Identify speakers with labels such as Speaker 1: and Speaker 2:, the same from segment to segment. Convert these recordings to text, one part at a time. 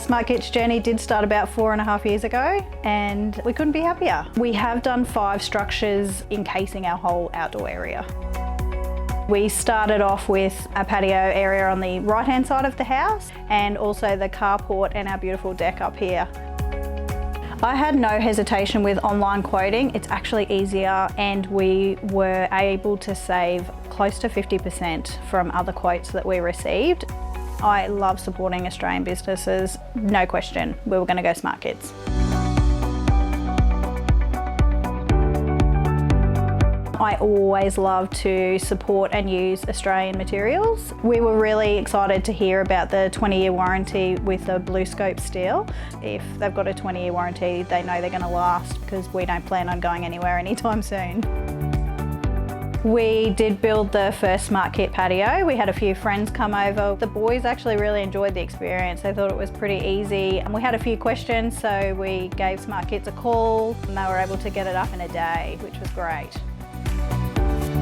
Speaker 1: Smart Kits journey did start about 4.5 years ago, and we couldn't be happier. We have done 5 structures encasing our whole outdoor area. We started off with a patio area on the right-hand side of the house, and also the carport and our beautiful deck up here. I had no hesitation with online quoting. It's actually easier, and we were able to save close to 50% from other quotes that we received. I love supporting Australian businesses, no question. We were going to go Smart Kits. I always love to support and use Australian materials. We were really excited to hear about the 20-year warranty with the blue scope steel. If they've got a 20-year warranty, they know they're going to last, because we don't plan on going anywhere anytime soon. We did build the first Smart Kit patio. We had a few friends come over. The boys actually really enjoyed the experience. They thought it was pretty easy, and we had a few questions, so we gave Smart Kits a call, and they were able to get it up in a day, which was great.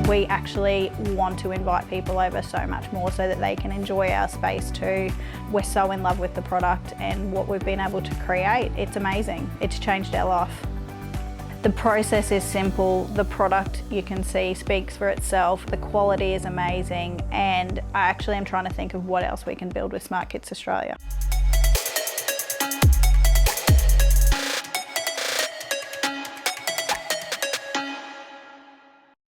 Speaker 1: We actually want to invite people over so much more so that they can enjoy our space too. We're so in love with the product and what we've been able to create. It's amazing. It's changed our life. The process is simple. The product, you can see, speaks for itself. The quality is amazing, and I actually am trying to think of what else we can build with Smart Kits Australia.